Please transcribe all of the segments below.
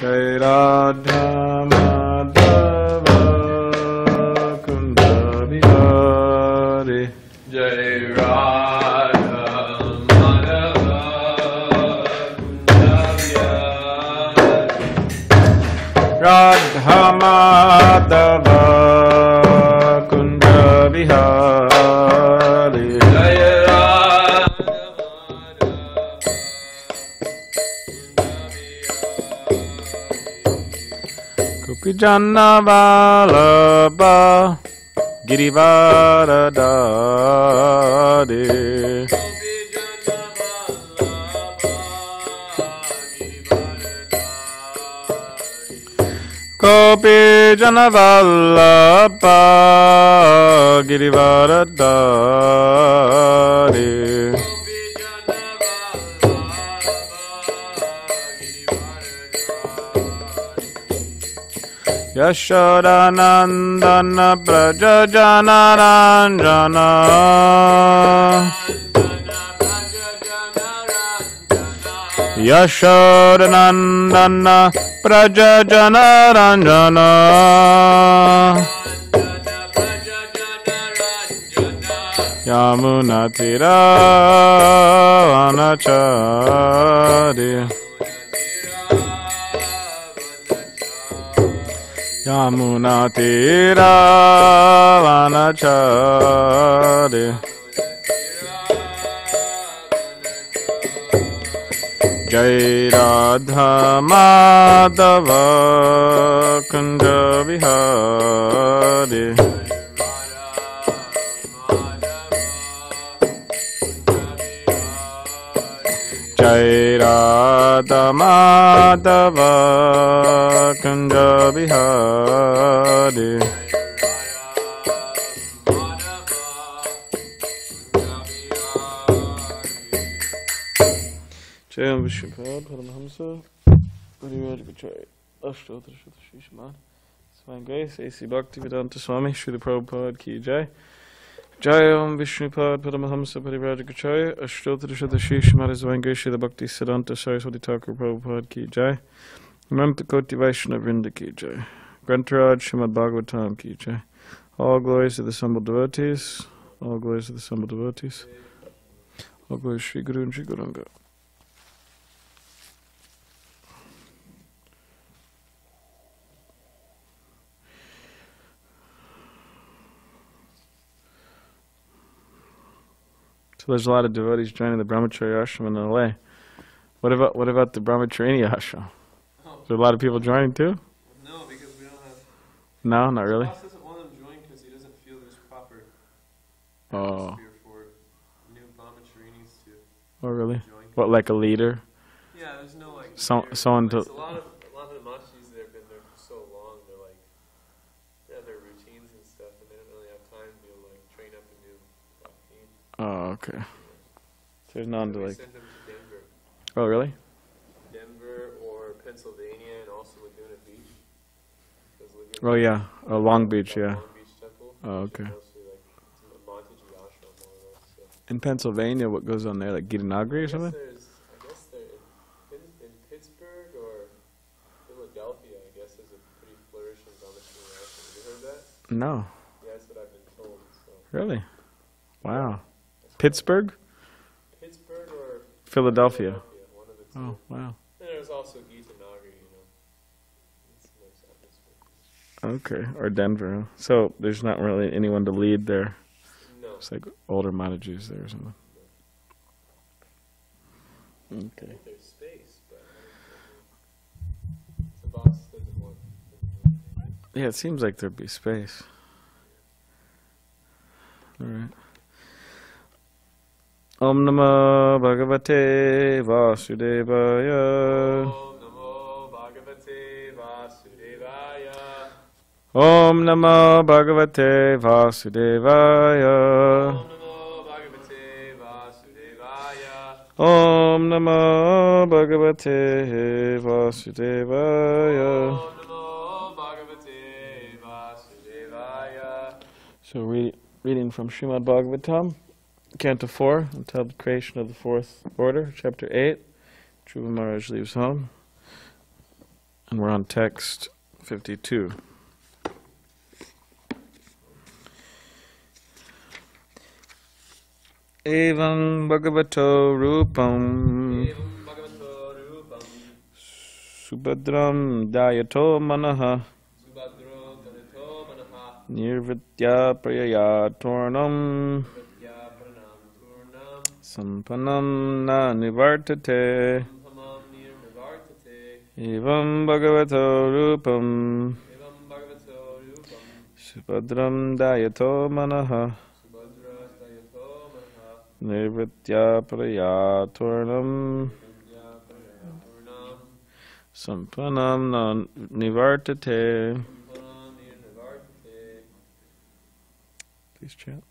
Jai Radha Madhava Kunda Bihari. Jai Radha Madhava Kunda Bihari. Radha Madhava Kunda Bihari. Jai Gopijana Vallabha Girivaradari. Gopijana Vallabha Girivaradari. Yashodanandana Prajajana Ranjana. Yashodanandana Prajajana Ranjana. Yamuna Tira Vanachari. Yamuna Tira Vanachari. Jai Radha Madhava Kunda Bihari. Jai Radha Madhava Kunda Bihari. Jai Vishnupada Paramahamsa Parivajagacharya Ashtotra Shuddha Shishman Divine Grace A.C. Bhaktivedanta Swami Srila Prabhupada Ki Jai. Jai Om Vishnupad Paramahamsa Parivajagacharya Ashtotra Shuddha Shishman Divine Grace Srila Bhakti Siddhanta Saraswati Thakur Prabhupada Ki Jai. Mamta Koti Vaishnava Vrinda Ki Jai. Grantaraj srimadbhagavatam Ki Jai. All glories to the assembled devotees. All glories to the assembled devotees. All glories to Shri Guru and Shri Guranga. So there's a lot of devotees joining the Brahmacharya ashram in LA. What about the Brahmacharini ashram? Is there a lot of people joining too? No, because we don't have. No, not really. Boss doesn't want him to join because he doesn't feel there's proper Oh. atmosphere for new Brahmacharinis to Oh, really? join. What, like a leader? Yeah, there's no like. Someone to. It's a lot of the machis that have been there for so long. They're like, they have their routines and stuff, and they don't really have time to like train up a new bhakti. Oh, okay. So there's none to We like. send them to Denver. Oh, really? Denver or Pennsylvania, and also Laguna Beach. Oh, yeah. Oh, Long Beach, yeah. Long Beach Temple. Oh, okay. Which is mostly like it's a Montague ashram, more or less. So. In Pennsylvania, what goes on there? Like Gitanagri or something? I guess they're in Pittsburgh or Philadelphia. I guess there's a pretty flourishing Brahmachari ashram. Have you heard that? No. Yeah, that's what I've been told. So. Really? Wow. Pittsburgh? Pittsburgh or Philadelphia. one of the two. Oh, wow. And there's also Gitanagri, you know. It's a nice atmosphere. Okay. Or Denver. Huh? So there's not really anyone to lead there. No. It's like older Mataji's there or something. I Okay. think there's space, but the boss doesn't want. Yeah, it seems like there'd be space. All right. Om Namo Bhagavate Vasudevaya. Om Namo Bhagavate Vasudevaya. Om Namo Bhagavate Vasudevaya. Om Namo Bhagavate Om Namo Bhagavate Vasudevaya. Vasudevaya. Om Namo Bhagavate Vasudevaya. So reading from Srimad Bhagavatam, Canto 4, until the creation of the fourth order, Chapter 8. Dhruva Maharaj leaves home. We're on text 52. Evam bhagavato rupam subhadram dayato manaha nirvitya prayaya tornam sampanam na nivartate. Evam bhagavato rupam subhadram dayato manaha nirvitya prayaturnam sampanam na nivartate. Please chant.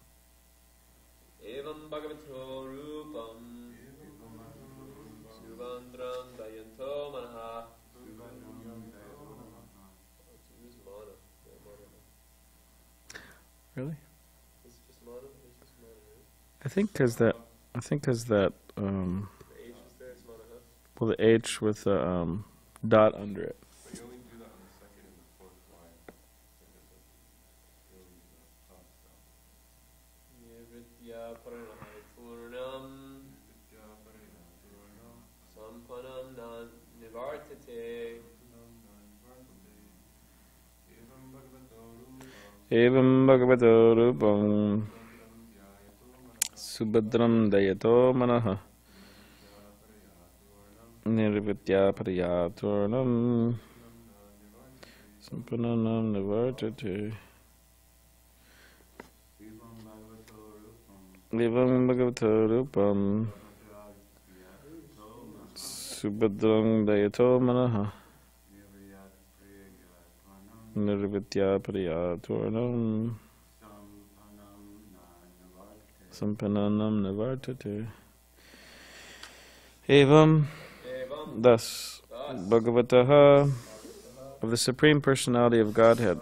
Evam bhagavato rupam subhadram dayanto manaha. Really? It's just mana. It's just mana, right? I think because that. The H is there. It's mana. Well, the H with the dot under it. But you only do that on the second and the fourth line. You only do that top sound. Nirvitya paranahiturnam sampanam na nivartate. Evam bhagavato rupam subhadram dayato manaha nirvitya pariyaturnam sampanam nivartate. Evam bhagavato rupam subhadram dayato manaha nirvitya pariyaturnam sampanam nivartate. Evam, thus, bhagavataha, of the Supreme Personality of Godhead,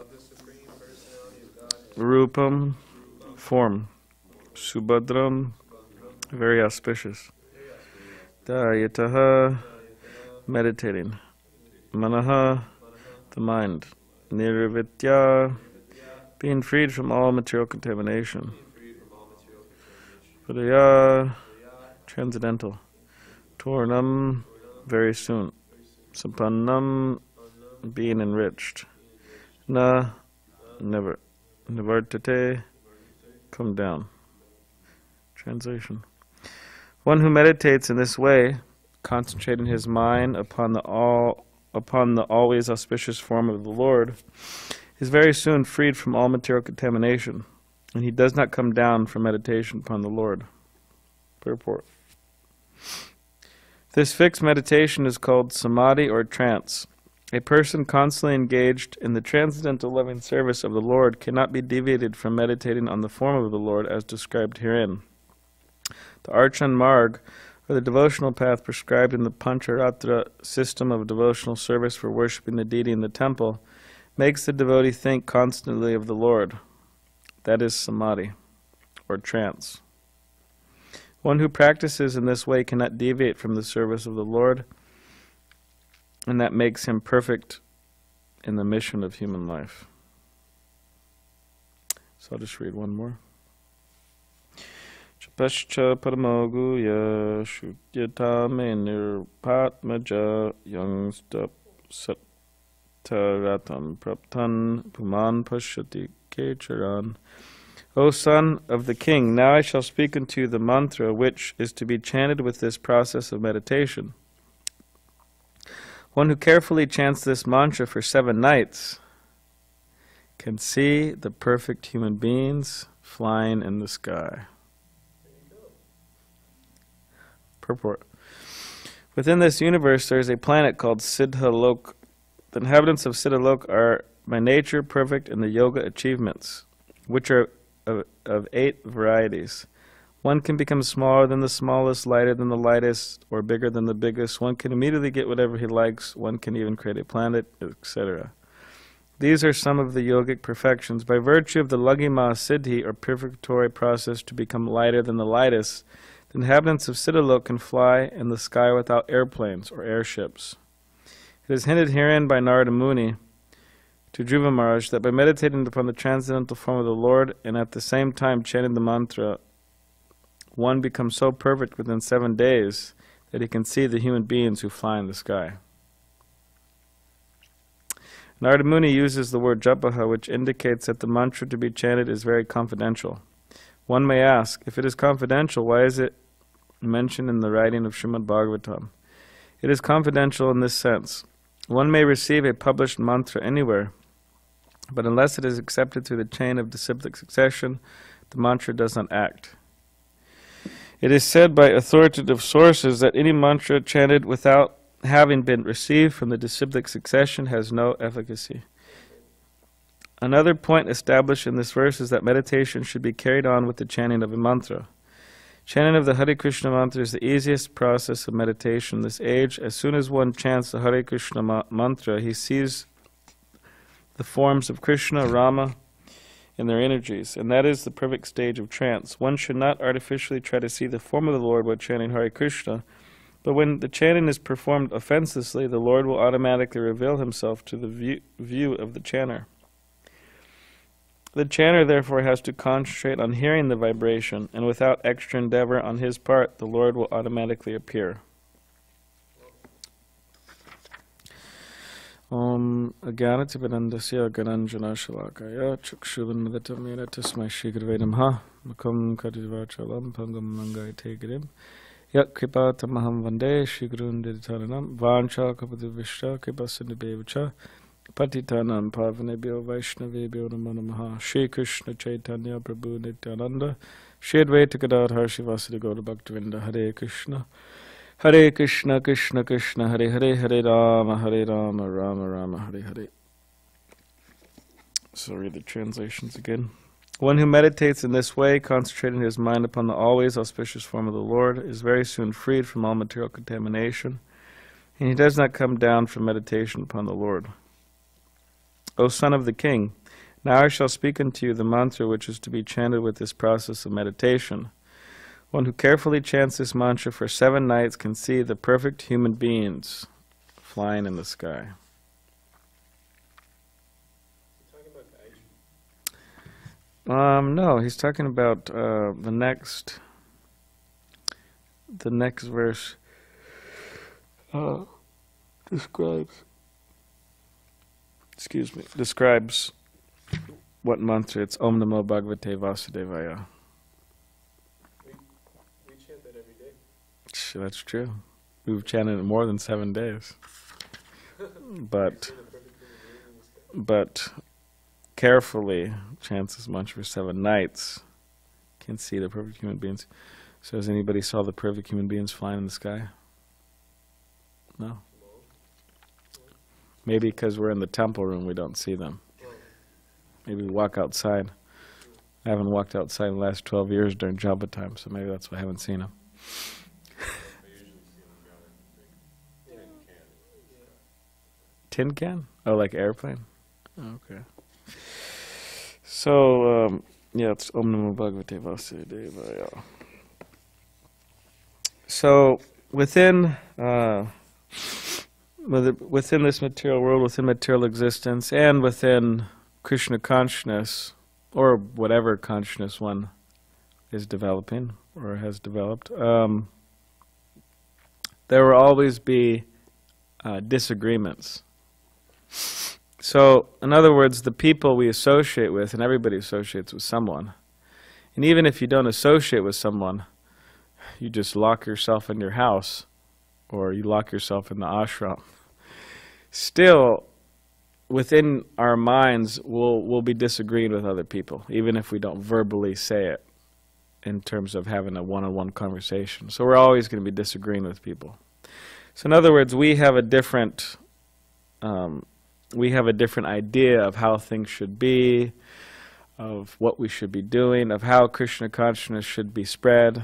rupam, form, subhadram, very auspicious, dayataha, meditating, manaha, the mind, nirvitya, being freed from all material contamination, paraya, transcendental, tornam, very soon, sampannam, being enriched, na, never, nivartate, come down. Translation. One who meditates in this way, concentrating his mind upon the always auspicious form of the Lord, is very soon freed from all material contamination, and he does not come down from meditation upon the Lord. Purport. This fixed meditation is called samadhi or trance. A person constantly engaged in the transcendental loving service of the Lord cannot be deviated from meditating on the form of the Lord as described herein. The Archan Marg, or the devotional path prescribed in the Pancharatra system of devotional service for worshipping the deity in the temple, makes the devotee think constantly of the Lord. That is samadhi, or trance. One who practices in this way cannot deviate from the service of the Lord, and that makes him perfect in the mission of human life. So I'll just read one more. Chapascha paramaguya shutyatame nirpatmaja youngstup sattaratam praptan puman pashyati kecharan. O son of the king, now I shall speak unto you the mantra which is to be chanted with this process of meditation. One who carefully chants this mantra for 7 nights can see the perfect human beings flying in the sky. Purport. Within this universe there is a planet called Siddhalok. The inhabitants of Siddhalok are by nature perfect in the yoga achievements, which are of 8 varieties. One can become smaller than the smallest, lighter than the lightest, or bigger than the biggest. One can immediately get whatever he likes. One can even create a planet, etc. These are some of the yogic perfections. By virtue of the Lagima Siddhi, or purificatory process to become lighter than the lightest, the inhabitants of Siddhalok can fly in the sky without airplanes or airships. It It is hinted herein by Narada Muni to Dhruva Maharaj that by meditating upon the transcendental form of the Lord and at the same time chanting the mantra, one becomes so perfect within 7 days that he can see the human beings who fly in the sky. Narada Muni uses the word japaha, which indicates that the mantra to be chanted is very confidential. One may ask, if it is confidential, why is it mentioned in the writing of srimadbhagavatam? It is confidential in this sense. One may receive a published mantra anywhere, but unless it is accepted through the chain of disciplic succession, the mantra does not act. It is said by authoritative sources that any mantra chanted without having been received from the disciplic succession has no efficacy. Another point established in this verse is that meditation should be carried on with the chanting of a mantra. Chanting of the Hare Krishna mantra is the easiest process of meditation in this age. As soon as one chants the Hare Krishna mantra, he sees the forms of Krishna, Rama, and their energies, and that is the perfect stage of trance. One should not artificially try to see the form of the Lord while chanting Hare Krishna, but when the chanting is performed offenselessly, the Lord will automatically reveal himself to the view of the chanter. The chanter therefore has to concentrate on hearing the vibration, and without extra endeavor on his part, the Lord will automatically appear. Om Agyanatipadandasya Gananjana Shalakaya Chukshuvannadatamena Tasmai Shigravedamha Makam Kadivachalam Pangam Mangai Tegirim Yak Kripa Tamaham Vande Shigrunditanam Vancha Kapadivishta Kripa Sindhibevacha Patitanam Pavanebhyo Vaishnavebhyo Namo Namaha Shri Krishna Chaitanya Prabhu Nityananda Shri Advaita Gadadhar Shivasadi Gaura Bhaktivinoda Hare Krishna Krishna Krishna Hare Hare Hare Rama Rama Rama Hare Hare. So read the translations again. One who meditates in this way, concentrating his mind upon the always auspicious form of the Lord, is very soon freed from all material contamination, and he does not come down from meditation upon the Lord. O son of the king, now I shall speak unto you the mantra which is to be chanted with this process of meditation. One who carefully chants this mantra for 7 nights can see the perfect human beings flying in the sky. No, he's talking about the next verse describes what mantra. It's Om Namo Bhagavate Vasudevaya. We chant that every day. That's true. We've chanted it more than 7 days. But carefully chants this mantra for 7 nights. Can see the perfect human beings. So has anybody saw the perfect human beings flying in the sky? No. Maybe because we're in the temple room we don't see them. Maybe we walk outside. I haven't walked outside in the last 12 years during Java time, so maybe that's why I haven't seen them. I usually see them down in the big Tin can? Oh, like airplane? Okay. So, yeah, it's Om Namo Bhagavate Vasudevaya. So, within this material world, within material existence, and within Krishna consciousness, or whatever consciousness one is developing or has developed, there will always be disagreements. So, in other words, the people we associate with, and everybody associates with someone, and even if you don't associate with someone, you just lock yourself in your house, or you lock yourself in the ashram, still, within our minds, we'll be disagreeing with other people, even if we don't verbally say it in terms of having a one-on-one conversation. So we're always going to be disagreeing with people. So in other words, we have a different idea of how things should be, of what we should be doing, of how Krishna consciousness should be spread,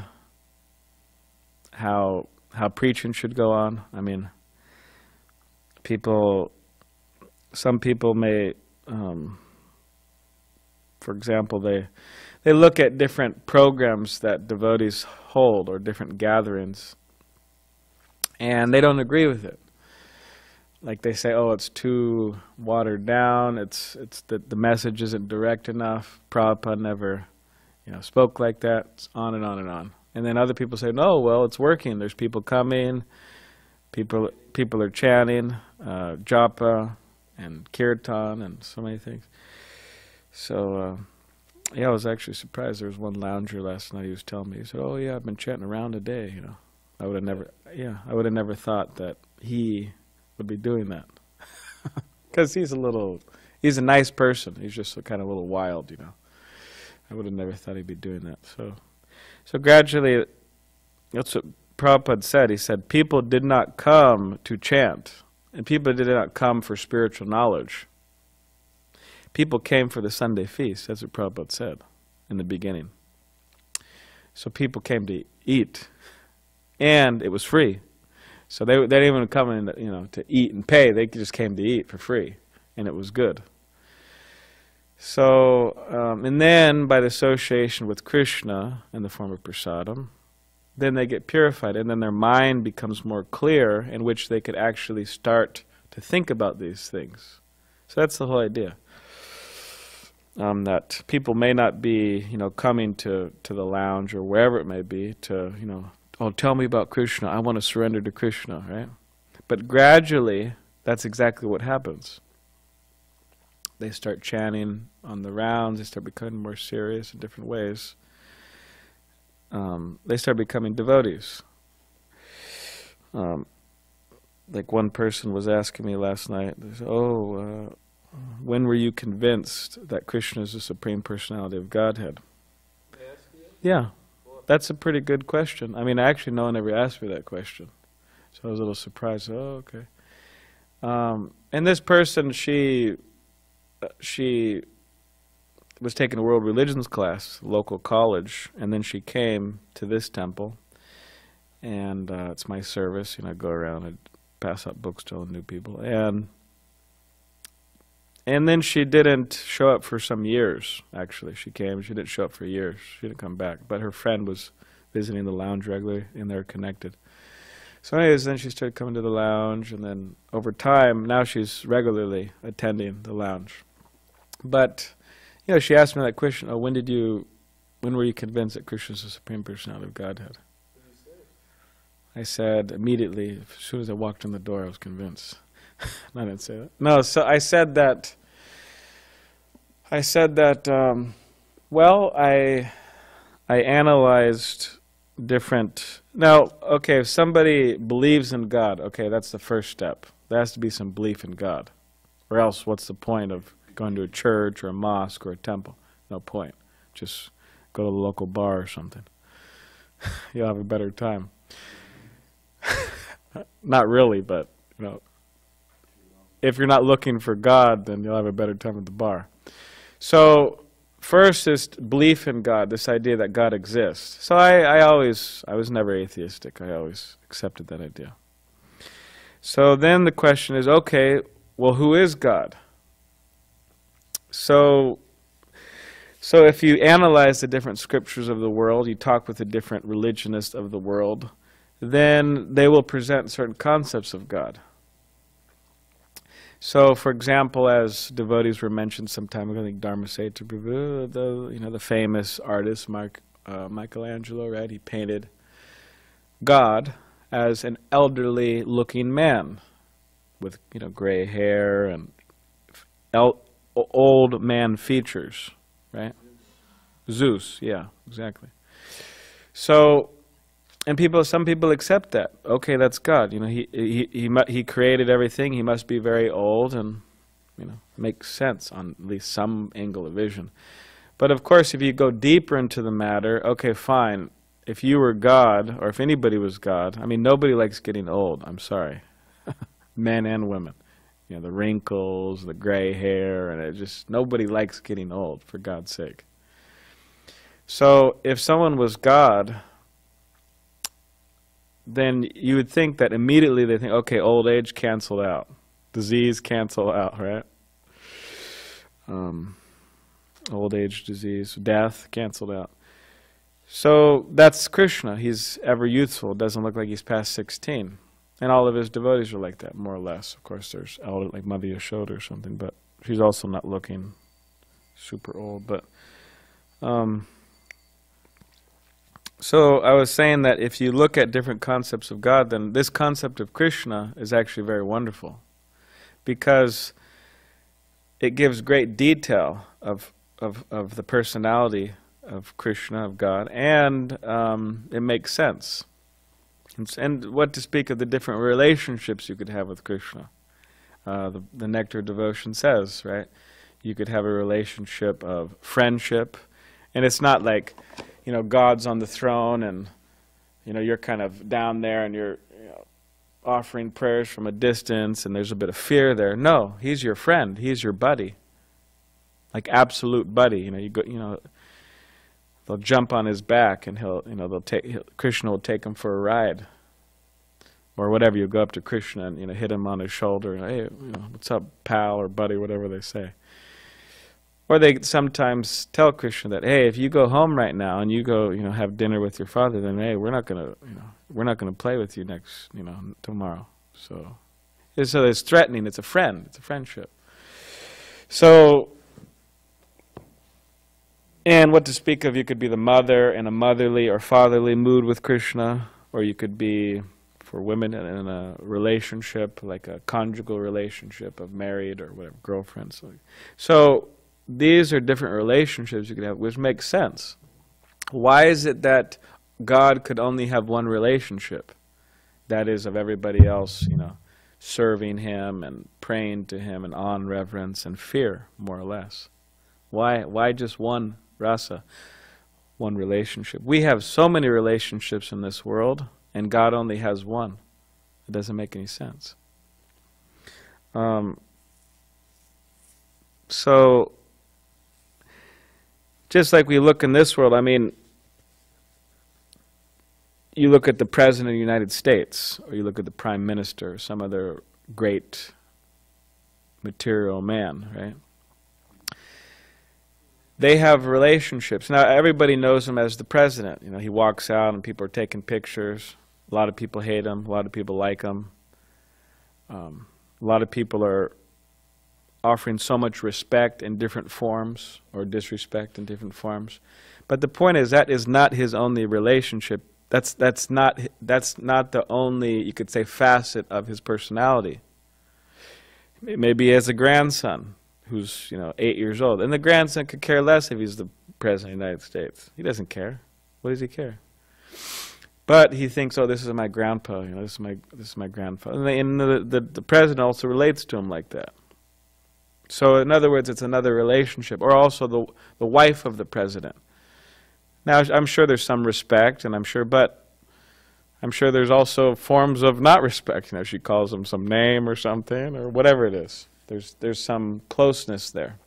how preaching should go on. I mean, some people may, for example, they look at different programs that devotees hold or different gatherings, and they don't agree with it. like they say, oh, it's too watered down. It's that the message isn't direct enough. Prabhupada never, spoke like that. It's on and on and on. And then other people say, no, well, it's working. There's people coming. People are chanting, japa and kirtan and so many things. So, I was actually surprised. There was one lounger last night. He was telling me, he said, "Oh yeah, I've been chanting around a day." I would have never thought that he would be doing that, because he's a nice person. He's just kind of a little wild, I would have never thought he'd be doing that. So gradually, that's what Prabhupada said. He said, people did not come to chant, and people did not come for spiritual knowledge. People came for the Sunday feast. That's what Prabhupada said in the beginning. So people came to eat, and it was free. So they didn't even come in, to eat and pay. They just came to eat for free, and it was good. So, and then by the association with Krishna in the form of prasadam, then they get purified, and then their mind becomes more clear, in which they could actually start to think about these things. So that's the whole idea. That people may not be, coming to the lounge or wherever it may be to, oh, tell me about Krishna. I want to surrender to Krishna, right? But gradually, that's exactly what happens. They start chanting on the rounds. They start becoming more serious in different ways. They start becoming devotees. Like one person was asking me last night, they said, when were you convinced that Krishna is the Supreme Personality of Godhead? They ask you? Yeah, that's a pretty good question. I mean, actually, no one ever asked me that question. So I was a little surprised. Oh, okay. And this person, she was taking a world religions class, local college, and then she came to this temple, and it's my service. I go around and pass out books to all the new people, and then she didn't show up for some years, actually. She came, she didn't show up for years. She didn't come back. But her friend was visiting the lounge regularly, and they're connected. So anyways, then she started coming to the lounge, and then over time, now she's regularly attending the lounge. But, she asked me that question, when were you convinced that Krishna is the Supreme Personality of Godhead? What did you say? I said, immediately, as soon as I walked in the door, I was convinced. I didn't say that. No, so I said that, well, I analyzed different, now, okay, if somebody believes in God, okay, that's the first step. There has to be some belief in God. Or else, what's the point of going to a church or a mosque or a temple? No point. Just go to the local bar or something. You'll have a better time. Not really, but, if you're not looking for God, then you'll have a better time at the bar. So, first is belief in God, this idea that God exists. So I was never atheistic. I always accepted that idea. So then the question is, okay, well, who is God? So if you analyze the different scriptures of the world, you talk with the different religionists of the world, then they will present certain concepts of God. So, for example, as devotees were mentioned some time ago, I think Dharmaseta Prabhu, the famous artist Michelangelo, right? He painted God as an elderly-looking man with gray hair and old man features, right? Zeus, yeah, exactly. So. And some people accept that. Okay, that's God. He created everything. He must be very old, and makes sense on at least some angle of vision. But of course, if you go deeper into the matter, okay, fine. If you were God, or if anybody was God, I mean, nobody likes getting old. I'm sorry, men and women. The wrinkles, the gray hair, and nobody likes getting old. For God's sake. So if someone was God, then you would think that immediately they think, okay, old age canceled out. Disease canceled out, right? Old age, disease, death canceled out. So that's Krishna. He's ever youthful. It doesn't look like he's past 16. And all of his devotees are like that, more or less. Of course, there's elder like Mother Yashoda or something, but she's also not looking super old. But so I was saying that if you look at different concepts of God, then this concept of Krishna is actually very wonderful, because it gives great detail of the personality of Krishna, of God, and it makes sense. And what to speak of the different relationships you could have with Krishna. The Nectar of Devotion says, right? You could have a relationship of friendship, and it's not like, you know, God's on the throne and, you know, you're kind of down there and you're, you know, offering prayers from a distance and there's a bit of fear there. No, he's your friend. He's your buddy. Like absolute buddy. You know, you go, you know, they'll jump on his back and he'll, you know, Krishna will take him for a ride. Or whatever, you go up to Krishna and, you know, hit him on his shoulder and, hey, you know, what's up, pal or buddy, whatever they say. Or they sometimes tell Krishna that, hey, if you go home right now and you go, you know, have dinner with your father, then hey, we're not gonna, you know, we're not gonna play with you next, you know, tomorrow. So it's threatening. It's a friend. It's a friendship. So, and what to speak of? You could be the mother in a motherly or fatherly mood with Krishna, or you could be, for women, in a relationship like a conjugal relationship of married or whatever, girlfriends. So these are different relationships you could have, which makes sense. Why is it that God could only have one relationship? That is, of everybody else, you know, serving Him and praying to Him and awe and reverence and fear, more or less. Why just one rasa, one relationship? We have so many relationships in this world, and God only has one. It doesn't make any sense. So, just like we look in this world, I mean, you look at the President of the United States, or you look at the Prime Minister, or some other great material man, right? They have relationships. Now, everybody knows him as the President. You know, he walks out and people are taking pictures. A lot of people hate him. A lot of people like him. A lot of people are offering so much respect in different forms, or disrespect in different forms. But the point is, that is not his only relationship. That's not the only, you could say, facet of his personality. Maybe he has a grandson who's, you know, 8 years old, and the grandson could care less if he's the President of the United States. He doesn't care. What does he care? But he thinks, oh, this is my grandpa. You know, this is my grandfather. And the President also relates to him like that. So in other words, it's another relationship. Or also the wife of the President. Now, I'm sure there's some respect, and I'm sure there's also forms of not respect. You know, she calls him some name or something, or whatever it is. There's some closeness there.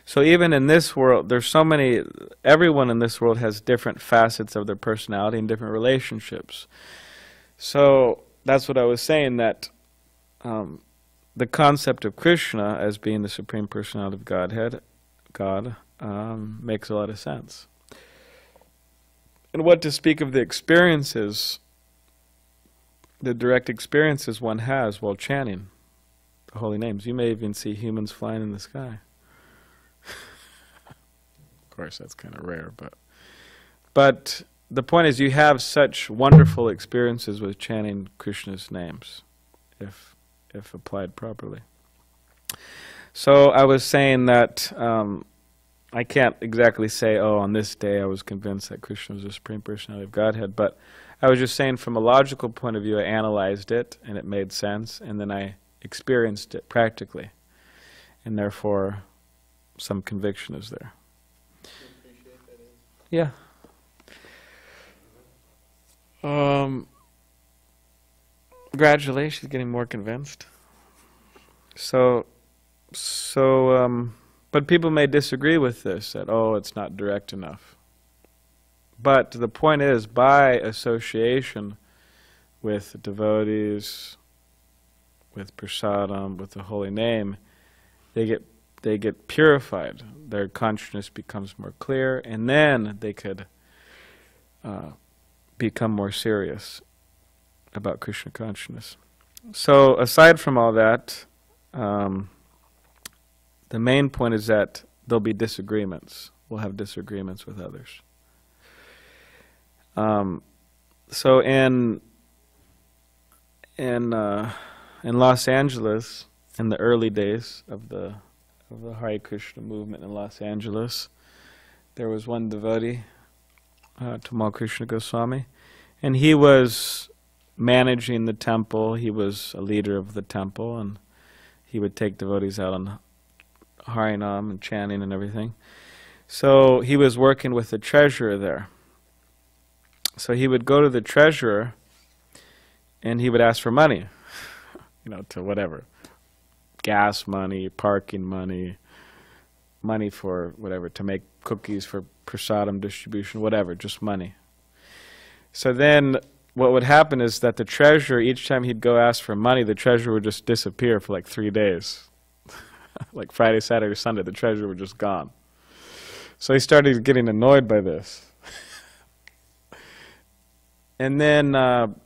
So even in this world, there's so many, everyone in this world has different facets of their personality and different relationships. So that's what I was saying, that the concept of Krishna as being the Supreme Personality of Godhead, God, makes a lot of sense. And what to speak of the experiences, the direct experiences one has while chanting the holy names. You may even see humans flying in the sky. Of course, that's kind of rare, but the point is, you have such wonderful experiences with chanting Krishna's names, if applied properly. So I was saying that I can't exactly say, oh, on this day I was convinced that Krishna was the Supreme Personality of Godhead, but I was just saying from a logical point of view, I analyzed it and it made sense, and then I experienced it practically, and therefore some conviction is there. Yeah. Congratulations, getting more convinced. But people may disagree with this, that, oh, it's not direct enough. But the point is, by association with devotees, with prasadam, with the holy name, they get purified. Their consciousness becomes more clear, and then they could become more serious about Krishna consciousness. So aside from all that, the main point is that there'll be disagreements. We'll have disagreements with others. So in Los Angeles, in the early days of the Hare Krishna movement in Los Angeles, there was one devotee, Tamal Krishna Goswami, and he was managing the temple. He was a leader of the temple, and he would take devotees out on Harinam and chanting and everything. So he was working with the treasurer there. So he would go to the treasurer and he would ask for money, to whatever. Gas money, parking money, money for whatever, to make cookies for prasadam distribution, whatever, just money. So then what would happen is that the treasurer, each time he'd go ask for money, the treasurer would just disappear for like 3 days. Like Friday, Saturday, Sunday, the treasurer was just gone. So he started getting annoyed by this. And then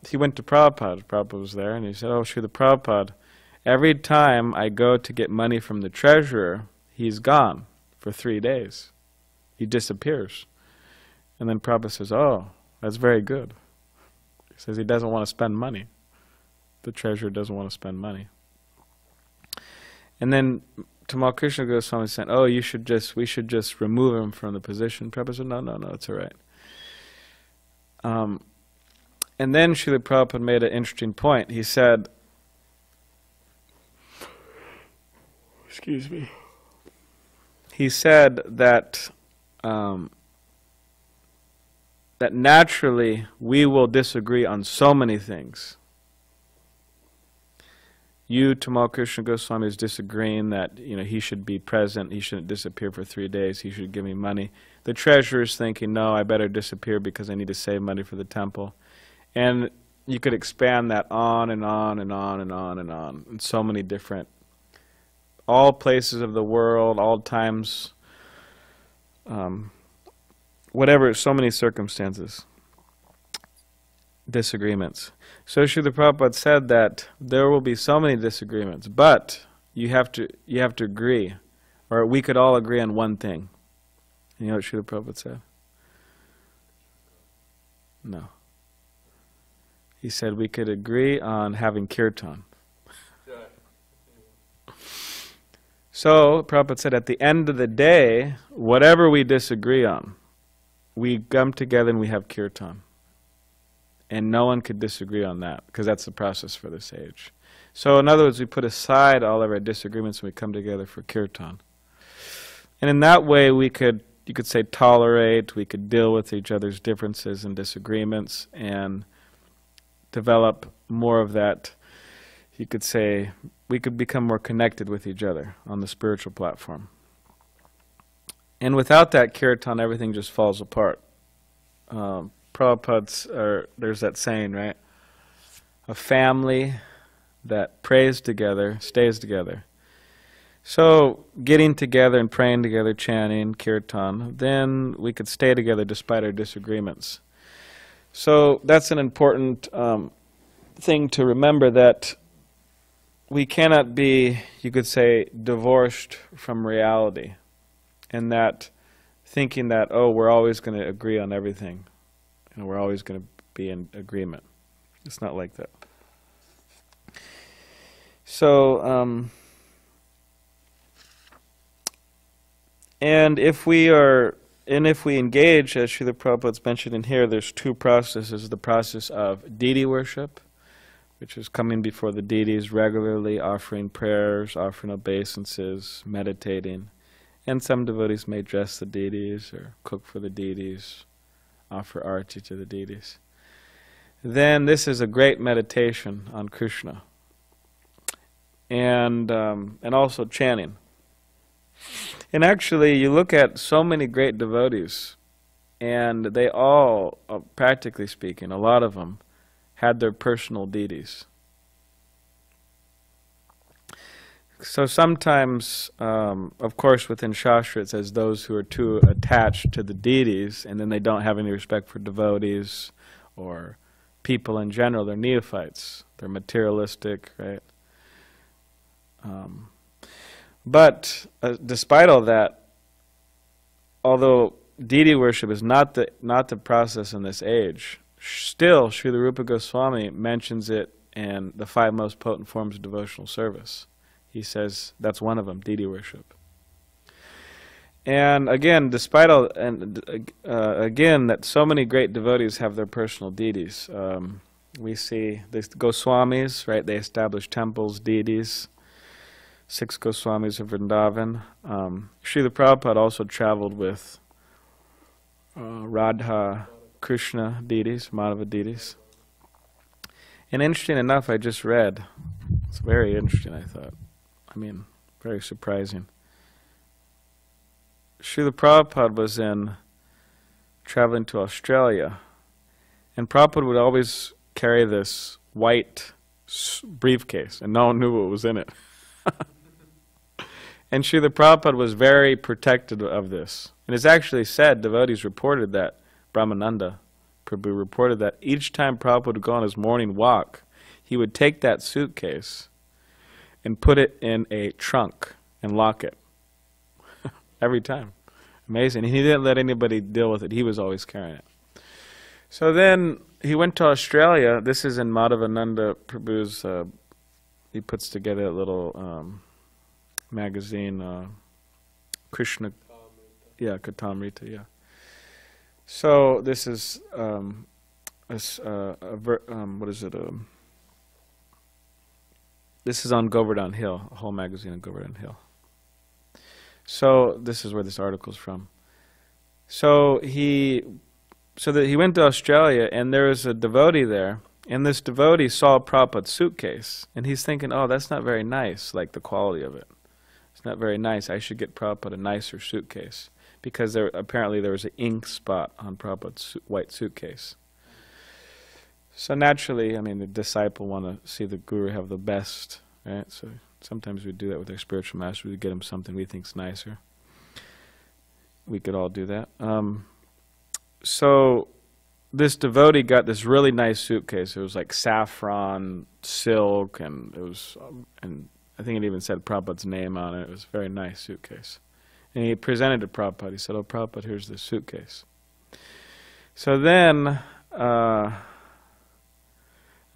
he went to Prabhupada. Prabhupada was there, and he said, "Oh, Srila Prabhupada, every time I go to get money from the treasurer, he's gone for 3 days. He disappears." And then Prabhupada says, "Oh, that's very good." He says he doesn't want to spend money. The treasurer doesn't want to spend money. And then Tamal Krishna Goswami said, "Oh, we should just remove him from the position." Prabhupada said, No, it's all right. And then Srila Prabhupada made an interesting point. He said, excuse me. He said that that naturally we will disagree on so many things. You, Tamal Krishna Goswami, is disagreeing that he should be present, he shouldn't disappear for 3 days, he should give me money. The treasurer is thinking, no, I better disappear because I need to save money for the temple. And you could expand that on and on and on and on and on, in so many different, all places of the world, all times, whatever, so many circumstances, disagreements. So Srila Prabhupada said that there will be so many disagreements, but you have to agree, or we could all agree on one thing. You know what Srila Prabhupada said? No. He said we could agree on having kirtan. So Prabhupada said at the end of the day, whatever we disagree on, we come together and we have kirtan. And no one could disagree on that, because that's the process for the sage. So in other words, we put aside all of our disagreements and we come together for kirtan. And in that way you could say tolerate, we could deal with each other's differences and disagreements and develop more of that. You could say we could become more connected with each other on the spiritual platform. And without that kirtan, everything just falls apart. Prabhupada's, there's that saying, right? A family that prays together stays together. So getting together and praying together, chanting, kirtan, then we could stay together despite our disagreements. So that's an important thing to remember, that we cannot be, you could say, divorced from reality, and that thinking that, oh, we're always going to agree on everything, and we're always going to be in agreement. It's not like that. So, and if we engage, as Srila Prabhupada's mentioned in here, there's two processes. The process of deity worship, which is coming before the deities regularly, offering prayers, offering obeisances, meditating. And some devotees may dress the deities or cook for the deities, offer arti to the deities. Then this is a great meditation on Krishna. And also chanting. And actually, you look at so many great devotees, and they all, practically speaking, a lot of them, had their personal deities. So sometimes, of course, within Shastra it says those who are too attached to the deities, and then they don't have any respect for devotees, or people in general. They're neophytes. They're materialistic, right? But despite all that, although deity worship is not the process in this age, still Srila Rupa Goswami mentions it in the 5 most potent forms of devotional service. He says that's one of them, deity worship. And again, despite all, again, that so many great devotees have their personal deities. We see the Goswamis, right? They establish temples, deities. 6 Goswamis of Vrindavan. Srila Prabhupada also traveled with Radha Krishna deities, Madhava deities. And interesting enough, I just read, it's very interesting, I thought. I mean, very surprising. Srila Prabhupada was traveling to Australia, and Prabhupada would always carry this white briefcase, and no one knew what was in it. And Srila Prabhupada was very protective of this. And it's actually said, devotees reported that, Brahmananda Prabhu reported that each time Prabhupada would go on his morning walk, he would take that suitcase and put it in a trunk and lock it. Every time. Amazing. And he didn't let anybody deal with it. He was always carrying it. So then he went to Australia. This is in Madhavananda Prabhu's, he puts together a little magazine, Krishna, yeah, Katamrita, yeah. So this is, what is it, this is on Govardhan Hill, a whole magazine on Govardhan Hill. So this is where this article's from. So he went to Australia, and there was a devotee there, and this devotee saw Prabhupada's suitcase, and he's thinking, oh, that's not very nice, like the quality of it. It's not very nice. I should get Prabhupada a nicer suitcase, because apparently there was an ink spot on Prabhupada's white suitcase. So naturally, I mean, the disciple want to see the guru have the best, right? So sometimes we do that with our spiritual master. We get him something we think's nicer. We could all do that. So this devotee got this really nice suitcase. It was like saffron, silk, and it was, and I think it even said Prabhupada's name on it. It was a very nice suitcase. And he presented to Prabhupada. He said, oh, Prabhupada, here's this suitcase. So then Srila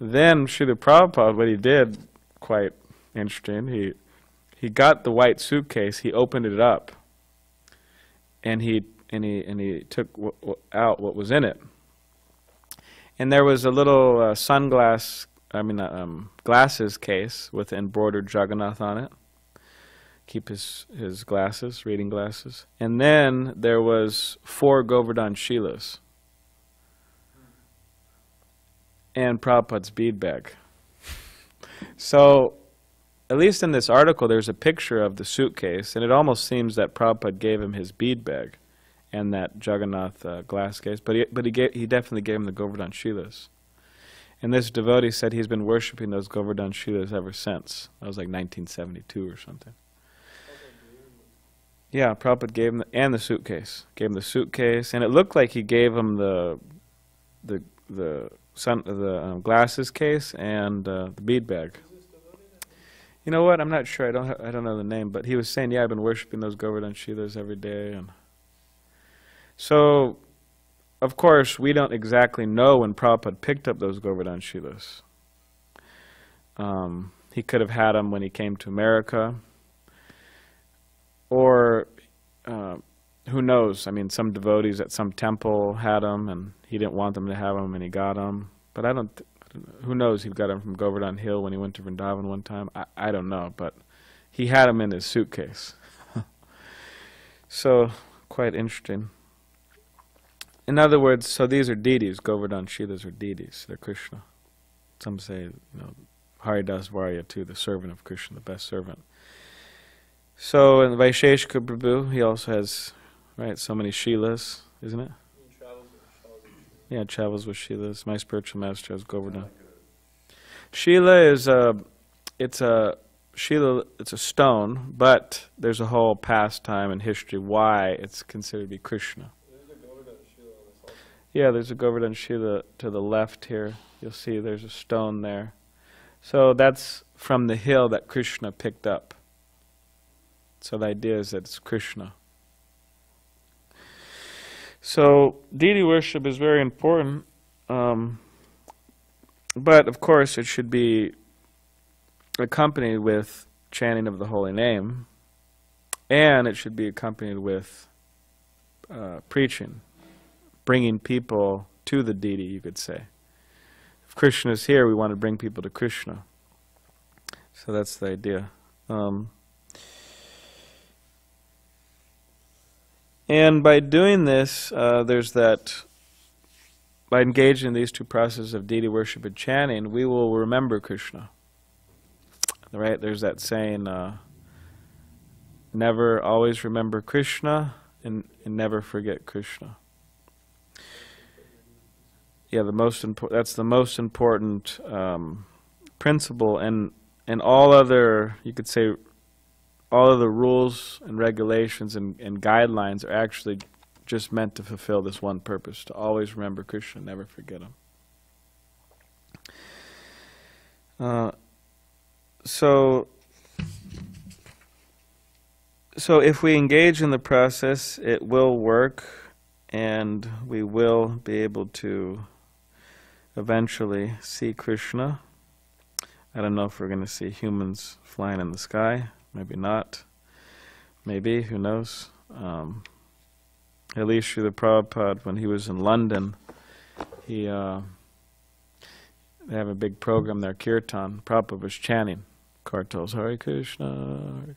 Prabhupada, what he did, quite interesting, he got the white suitcase, he opened it up, and he took out what was in it. And there was a little glasses case with embroidered Jagannath on it. Keep his glasses, reading glasses. And then there was 4 Govardhan Shilas. And Prabhupada's bead bag. So, at least in this article, there's a picture of the suitcase, and it almost seems that Prabhupada gave him his bead bag and that Jagannath glass case, but he definitely gave him the Govardhan Shilas. And this devotee said he's been worshipping those Govardhan Shilas ever since. That was like 1972 or something. Yeah, Prabhupada gave him and the suitcase. Gave him the suitcase, and it looked like he gave him the glasses case and the bead bag. You know what? I'm not sure. I don't know the name, but he was saying, yeah, I've been worshiping those Govardhan Shilas every day. And so, of course, we don't exactly know when Prabhupada picked up those Govardhan Shilas. He could have had them when he came to America, or who knows? I mean, some devotees at some temple had them, and he didn't want them to have them, and he got them. But I don't know. Who knows? He got them from Govardhan Hill when he went to Vrindavan one time. I don't know, but he had them in his suitcase. So, quite interesting. In other words, so these are deities. Govardhan Shilas are deities. They're Krishna. Some say, Haridas Varya too, the servant of Krishna, the best servant. So in Vaisheshika Prabhu, he also has, right, so many Shilas, isn't it? Yeah, travels with Shilas. My spiritual master has Govardhan. Shila is it's a stone, but there's a whole pastime and history why it's considered to be Krishna. Yeah, there's a Govardhan Shila to the left here. You'll see there's a stone there. So that's from the hill that Krishna picked up. So the idea is that it's Krishna. So deity worship is very important, but of course it should be accompanied with chanting of the holy name, and it should be accompanied with preaching, bringing people to the deity, you could say. If Krishna is here, we want to bring people to Krishna. So that's the idea. And by doing this, there's that, by engaging in these two processes of deity worship and chanting, we will remember Krishna. Right? There's that saying, never always remember Krishna and never forget Krishna. Yeah, that's the most important principle, and all other, you could say, all of the rules and regulations and guidelines are actually just meant to fulfill this one purpose, to always remember Krishna, never forget him. So if we engage in the process, it will work, and we will be able to eventually see Krishna. I don't know if we're going to see humans flying in the sky. Maybe not. Maybe, who knows? At least Srila Prabhupada, when he was in London, they have a big program there, Kirtan. Prabhupada was chanting kartals, Hare Krishna.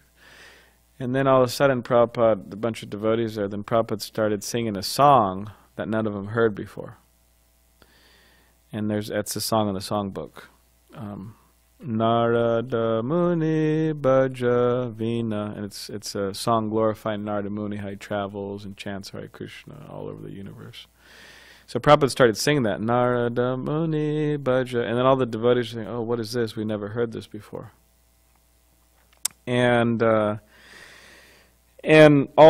And then all of a sudden, Prabhupada, a bunch of devotees there, then Prabhupada started singing a song that none of them heard before. And that's a song in the songbook. Narada Muni Bhaja Vina, and it's a song glorifying Narada Muni, how he travels and chants Hare Krishna all over the universe. So Prabhupada started singing that, Narada Muni Bhaja, and then all the devotees were saying, oh, what is this? We never heard this before. And all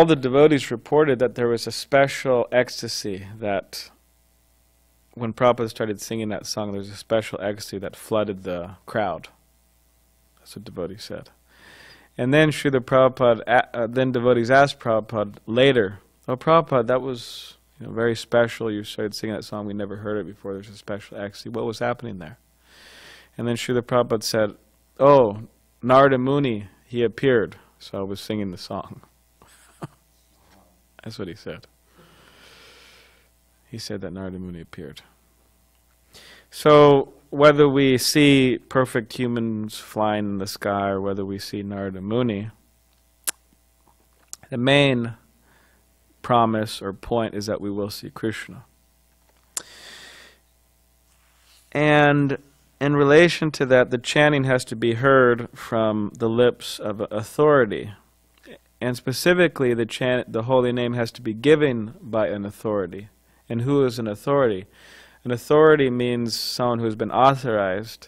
the devotees reported that there was a special ecstasy that when Prabhupada started singing that song, there was a special ecstasy that flooded the crowd. That's what devotees said. And then Srila Prabhupada, then devotees asked Prabhupada later, oh Prabhupada, that was very special. You started singing that song. We never heard it before. There's a special ecstasy. What was happening there? And then Srila Prabhupada said, oh, Narada Muni, he appeared. So I was singing the song. That's what he said. He said that Narada Muni appeared. So whether we see perfect humans flying in the sky or whether we see Narada Muni, the main promise or point is that we will see Krishna. And in relation to that, the chanting has to be heard from the lips of authority. And specifically, the holy name has to be given by an authority. And who is an authority? An authority means someone who has been authorized,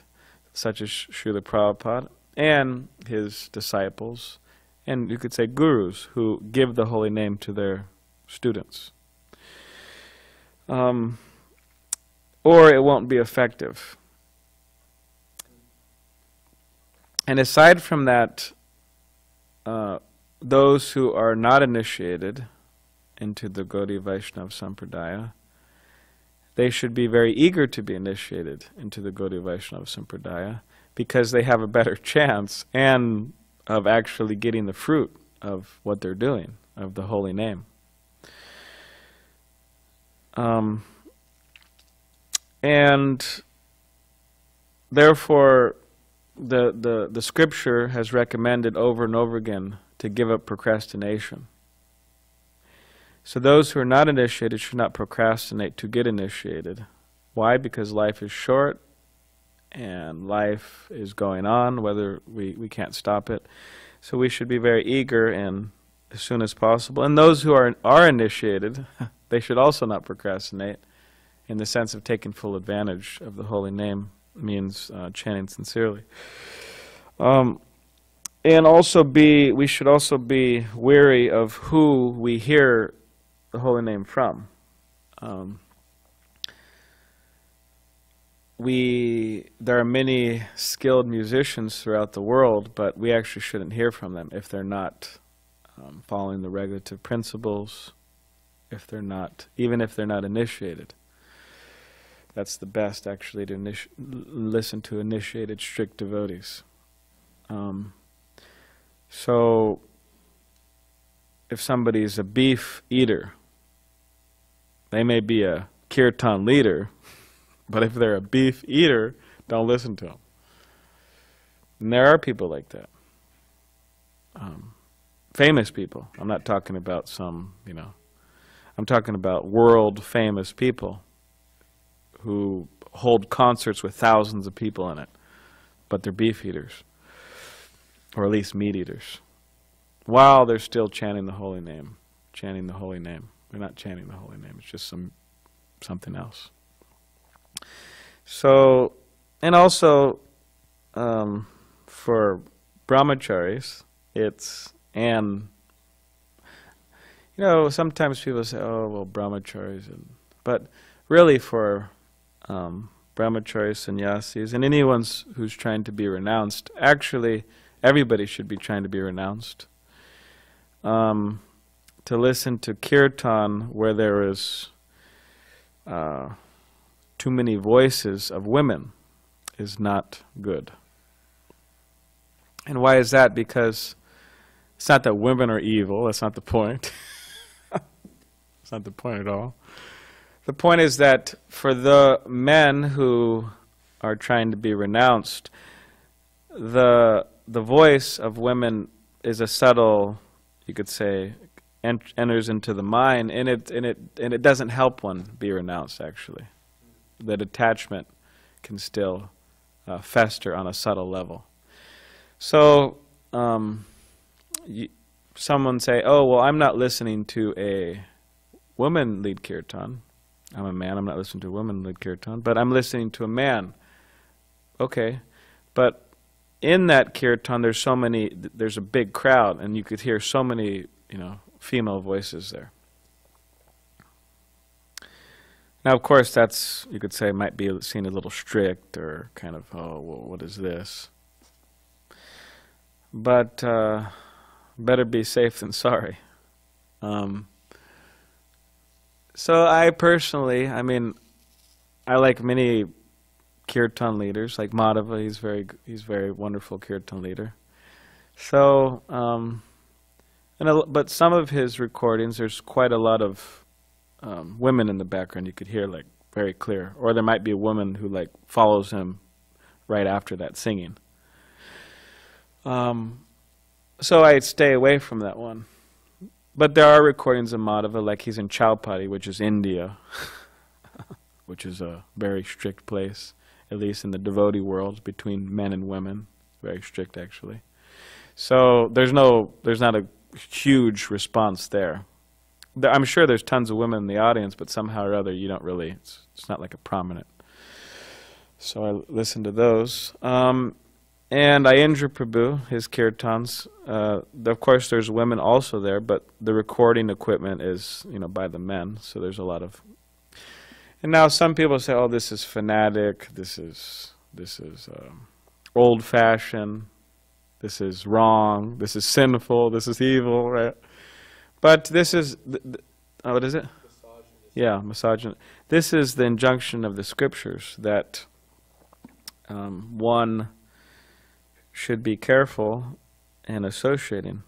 such as Srila Prabhupada, and his disciples, and you could say gurus, who give the holy name to their students. Or it won't be effective. And aside from that, those who are not initiated into the Gaudiya Vaishnava Sampradaya, they should be very eager to be initiated into the Gaudiya Vaishnava Sampradaya because they have a better chance of actually getting the fruit of what they're doing, of the holy name. And therefore, the scripture has recommended over and over again to give up procrastination. So those who are not initiated should not procrastinate to get initiated. Why? Because life is short and life is going on, whether we can't stop it. So we should be very eager and as soon as possible. And those who are initiated, they should also not procrastinate in the sense of taking full advantage of the holy name, means chanting sincerely. And also we should also be wary of who we hear the holy name from. there are many skilled musicians throughout the world, but we actually shouldn't hear from them if they're not following the regulative principles, even if they're not initiated. That's the best, actually, to listen to initiated, strict devotees. So, if somebody's a beef eater, they may be a kirtan leader, but if they're a beef eater, don't listen to them. And there are people like that. Famous people. I'm not talking about some, I'm talking about world famous people who hold concerts with thousands of people in it, but they're beef eaters, or at least meat eaters, while they're still chanting the holy name. Chanting the holy name. They're not chanting the holy name, it's just something else. So, and also for brahmacharis, sometimes people say, oh, well, brahmacharis, but really for brahmacharis, sannyasis, and anyone who's trying to be renounced, actually, everybody should be trying to be renounced. To listen to kirtan where there is too many voices of women is not good. And why is that? Because it's not that women are evil, that's not the point. It's not the point at all. The point is that for the men who are trying to be renounced, the voice of women is a subtle, you could say, enters into the mind, and it doesn't help one be renounced, actually. That attachment can still fester on a subtle level. So someone say, oh, well, I'm not listening to a woman lead kirtan. I'm a man, I'm not listening to a woman lead kirtan, but I'm listening to a man. Okay, but in that kirtan there's a big crowd, and you could hear so many, female voices there. Now, of course, that's, you could say, might be seen a little strict, or kind of, oh, well, what is this? But better be safe than sorry. So I personally, I like many kirtan leaders, like Madhava. He's very wonderful kirtan leader. So, but some of his recordings, there's quite a lot of women in the background. You could hear like very clear, or there might be a woman who like follows him right after that singing. So I'd stay away from that one. But there are recordings of Madhava, like he's in Chowpatty, which is India, which is a very strict place, at least in the devotee world, between men and women. Very strict, actually. So there's not a huge response there. I'm sure there's tons of women in the audience, but somehow or other you don't really, it's not like a prominent. So I listen to those. And Ayendra Prabhu, his kirtans, of course there's women also there, but the recording equipment is, by the men, so there's a lot of... And now some people say, oh, this is fanatic, this is old-fashioned, this is wrong, this is sinful, this is evil, right? But this is... what is it? Misogynist. Yeah, misogynist. This is the injunction of the scriptures that one should be careful in associating.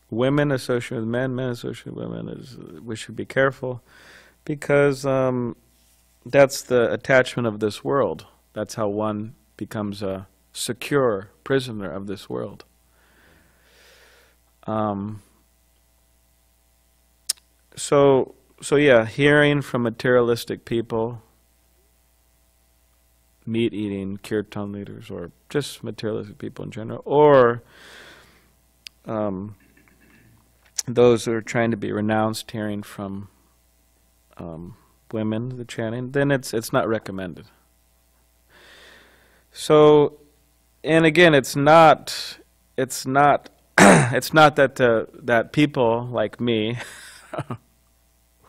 Women associate with men, men associate with women. We should be careful because that's the attachment of this world. That's how one becomes a secure prisoner of this world. So yeah, hearing from materialistic people, meat-eating kirtan leaders, or just materialistic people in general, or those who are trying to be renounced, hearing from women, the chanting, then it's not recommended. So, and again, it's not that that people like me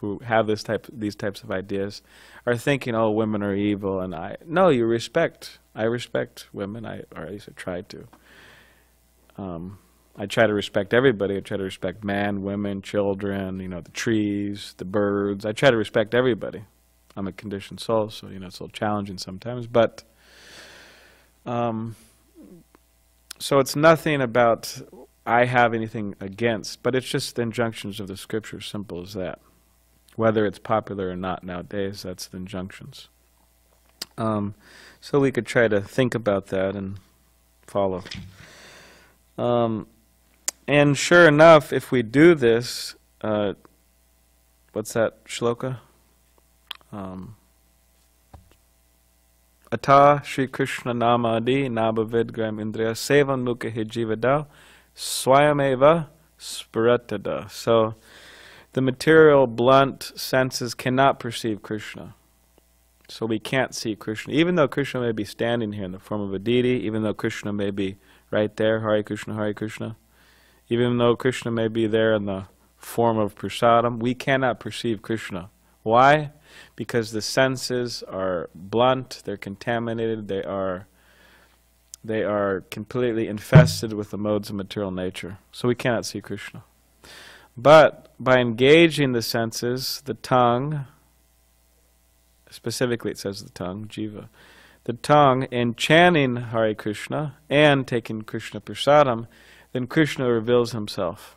who have these types of ideas are thinking, oh, women are evil, and no, I respect women, or at least I try to. I try to respect everybody. I try to respect man, women, children, the trees, the birds. I try to respect everybody. I'm a conditioned soul, so it's a little challenging sometimes, but so it's nothing about I have anything against, but it's just the injunctions of the scripture, simple as that. Whether it's popular or not nowadays, that's the injunctions. So we could try to think about that and follow. And sure enough, if we do this, what's that shloka? Ata Shri Krishna Namadi Nabhavid Gram Indriya Sevan Mukha Jivada Swayameva Spiratada. So the material, blunt senses cannot perceive Krishna. So we can't see Krishna. Even though Krishna may be standing here in the form of a deity, even though Krishna may be right there, Hare Krishna, even though Krishna may be there in the form of prasadam, we cannot perceive Krishna. Why? Because the senses are blunt, they're contaminated, they are completely infested with the modes of material nature. So we cannot see Krishna. But by engaging the senses, the tongue, specifically it says the tongue, jiva, the tongue, and chanting Hare Krishna and taking Krishna prasadam, then Krishna reveals himself.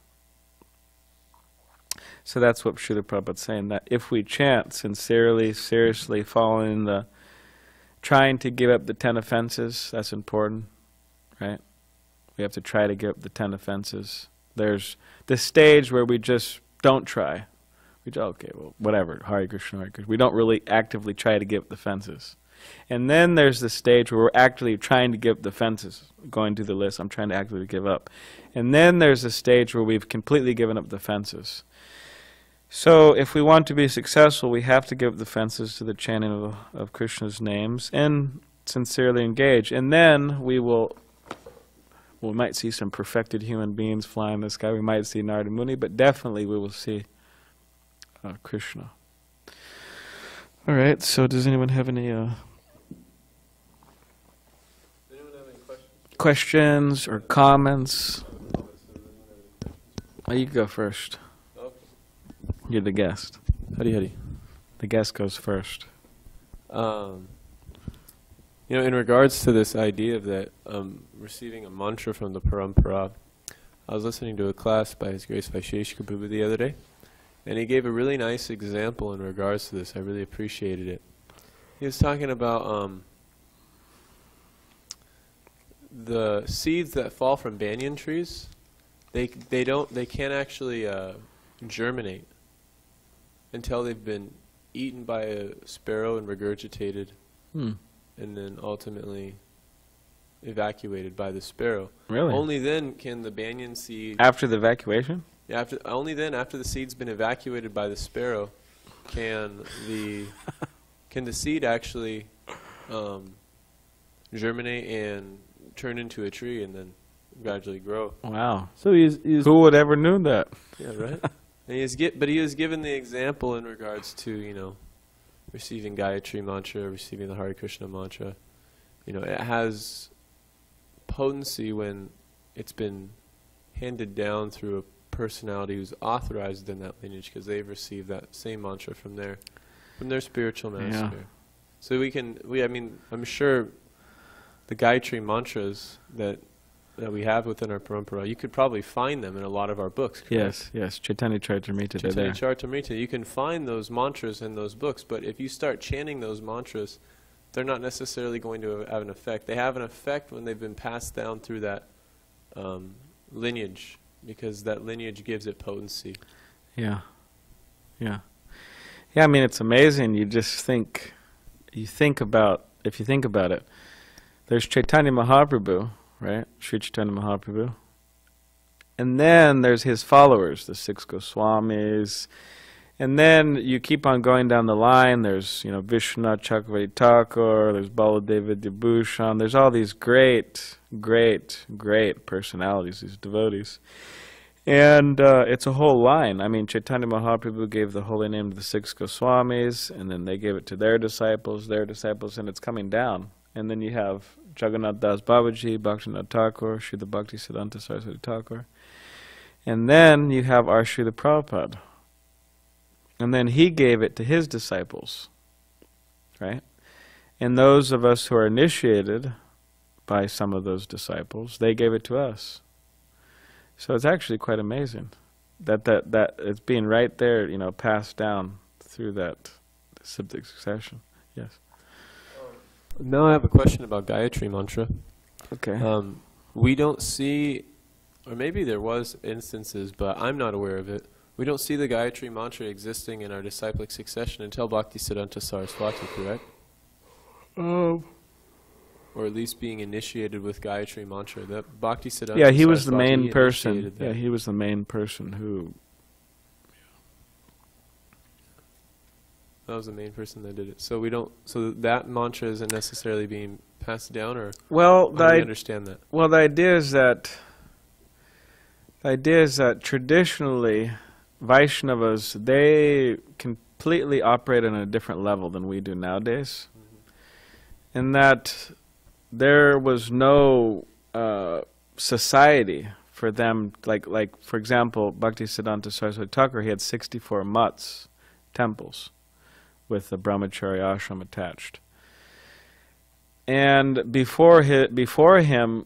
So that's what Srila Prabhupada's saying, that if we chant sincerely, seriously, following trying to give up the 10 offenses, that's important, right? We have to try to give up the 10 offenses. There's the stage where we just don't try. We just, okay, well, whatever, Hare Krishna, Hare Krishna. We don't really actively try to give up the offenses. And then there's the stage where we're actually trying to give up the offenses, going through the list, I'm trying to actively give up. And then there's a stage where we've completely given up the offenses. So if we want to be successful, we have to give the offenses to the chanting of Krishna's names and sincerely engage. And then we might see some perfected human beings flying in the sky. We might see Narada Muni, but definitely we will see Krishna. All right, so does anyone have any questions or comments? Oh, you go first. You're the guest. Hari. The guest goes first. In regards to this idea of that receiving a mantra from the parampara, I was listening to a class by His Grace Vaisheshika Prabhu the other day, and he gave a really nice example in regards to this. I really appreciated it. He was talking about the seeds that fall from banyan trees. They can't actually germinate until they've been eaten by a sparrow and regurgitated, and then ultimately evacuated by the sparrow. Really? Only then can the banyan seed... After the evacuation? Yeah, only then, after the seed's been evacuated by the sparrow, can the seed actually germinate and turn into a tree and then gradually grow. Wow. So he's Who would ever knew that? Yeah, right. And he was given the example in regards to, receiving Gayatri mantra, receiving the Hare Krishna mantra. It has potency when it's been handed down through a personality who's authorized in that lineage, because they've received that same mantra from their spiritual master. Yeah. So I'm sure the Gayatri mantras that we have within our parampara, you could probably find them in a lot of our books, correct? Yes. Chaitanya Charitamrita. Chaitanya Charitamrita, you can find those mantras in those books, but if you start chanting those mantras, they're not necessarily going to have an effect. They have an effect when they've been passed down through that lineage, because that lineage gives it potency. Yeah. It's amazing. If you think about it, there's Chaitanya Mahaprabhu, right? Sri Chaitanya Mahaprabhu. And then there's his followers, the 6 Goswamis. And then you keep on going down the line. There's, Vishwanath Chakravarti Thakur, there's Baladeva Vibhushan. There's all these great personalities, these devotees. And it's a whole line. I mean, Chaitanya Mahaprabhu gave the holy name to the six Goswamis, and then they gave it to their disciples, and it's coming down. And then you have Jagannath Das Babaji, Bhaktivinoda Thakur, Srila Bhakti Siddhanta Saraswati Thakur. And then you have our Srila Prabhupada. And then he gave it to his disciples, right? And those of us who are initiated by some of those disciples, they gave it to us. So it's actually quite amazing that it's being right there, you know, passed down through that symptic succession. Yes. Now I have a question about Gayatri Mantra. Okay. We don't see, or maybe there was instances, but I'm not aware of it. We don't see the Gayatri Mantra existing in our disciplic succession until Bhakti Siddhanta Saraswati, correct? Or at least being initiated with Gayatri Mantra. That Bhakti Siddhanta Yeah, he was the Saraswati main person. initiated that. Yeah, he was the main person who. That was the main person that did it. So we don't. So that mantra isn't necessarily being passed down, or Well, how do we understand that? Well, the idea is that traditionally, Vaishnavas, they completely operate on a different level than we do nowadays. In that there was no society for them, like for example, Bhakti Siddhanta Saraswati Thakur, he had 64 mutts, temples, with the brahmachari ashram attached. And before him,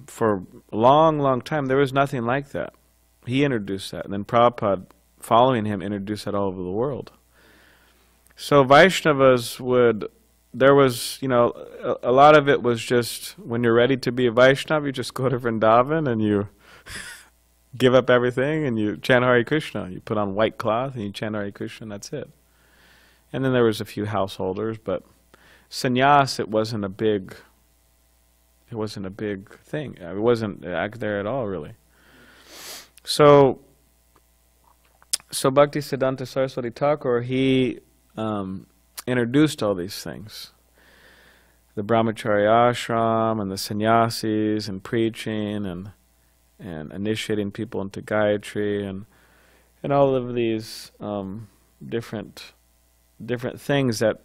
for a long, long time, there was nothing like that. He introduced that, and then Prabhupada, following him, introduced that all over the world. So Vaishnavas there was, you know, a lot of it was just, when you're ready to be a Vaishnava, you just go to Vrindavan and you give up everything and you chant Hare Krishna. You put on white cloth and you chant Hare Krishna, and that's it. And then there was a few householders, but sannyas, it wasn't a big thing. It wasn't there at all, really. So Bhakti Siddhanta Saraswati Thakur, he introduced all these things. The brahmachari ashram and the sannyasis and preaching and initiating people into Gayatri and all of these different things that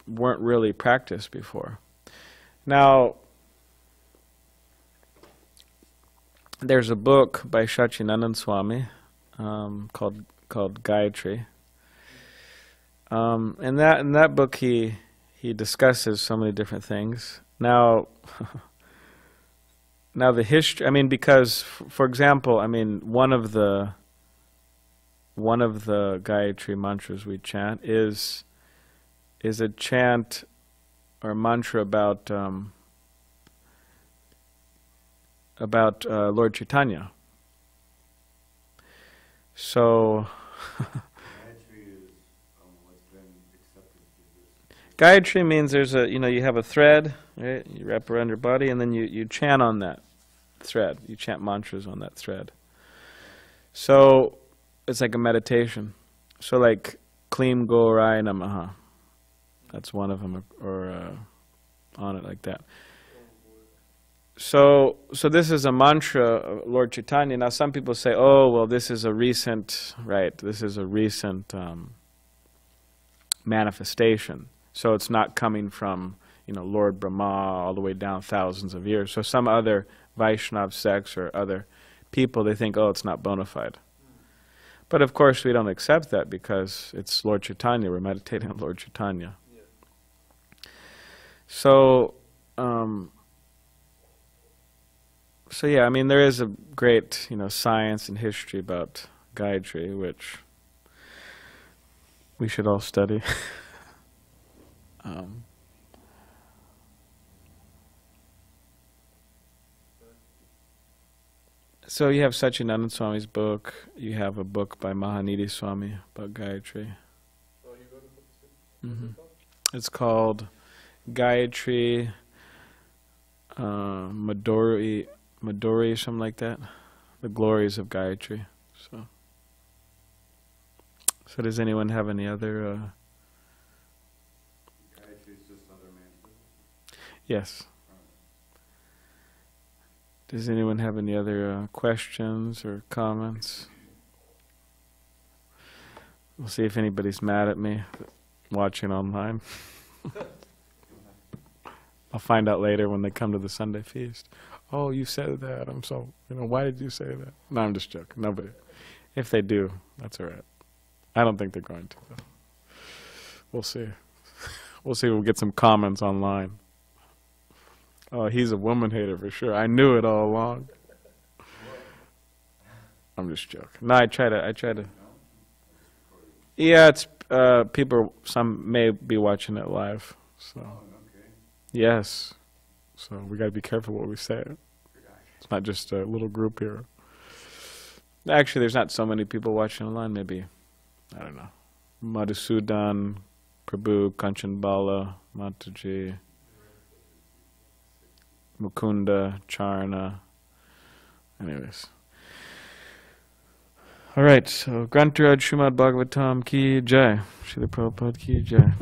weren't really practiced before. Now, there's a book by Sachinandan Swami called Gayatri. In that book he discusses so many different things. Now the history, I mean, because for example, I mean, one of the Gayatri mantras we chant is a chant or mantra about Lord Chaitanya. So Gayatri means there's you have a thread, right? You wrap around your body, and then you chant on that thread. You chant mantras on that thread. So it's like a meditation. So like Klim Gauraya Namaha. That's one of them, or on it like that. So this is a mantra of Lord Chaitanya. Now some people say, oh, well, this is a recent, right? This is a recent manifestation. So it's not coming from, Lord Brahma all the way down thousands of years. So some other Vaishnav sects or other people, they think, oh, it's not bona fide. But of course we don't accept that because it's Lord Chaitanya. We're meditating on Lord Chaitanya. Yeah. So yeah, I mean, there is a great, science and history about Gayatri, which we should all study. So you have Sachinandan Swami's book. You have a book by Mahanidhi Swami about Gayatri. Oh, you wrote a book too? Mm-hmm. It's called Gayatri Madhuri, something like that. The Glories of Gayatri. So does anyone have any other? Gayatri is just other mantras. Yes. Does anyone have any other questions or comments? We'll see if anybody's mad at me watching online. I'll find out later when they come to the Sunday feast. Oh, you said that. I'm so, why did you say that? No, I'm just joking. Nobody. If they do, that's all right. I don't think they're going to, though. We'll see. We'll see. We'll get some comments online. Oh, he's a woman hater for sure. I knew it all along. I'm just joking. No, I try to. Yeah, it's people. Some may be watching it live. So, yes. So we got to be careful what we say. It's not just a little group here. Actually, there's not so many people watching online. Maybe, I don't know. Madhusudan, Prabhu, Kanchan Bala, Mataji, Mukunda, Charna. Anyways. All right, so Grantaraj Srimad Bhagavatam ki jai. Srila Prabhupada ki jai.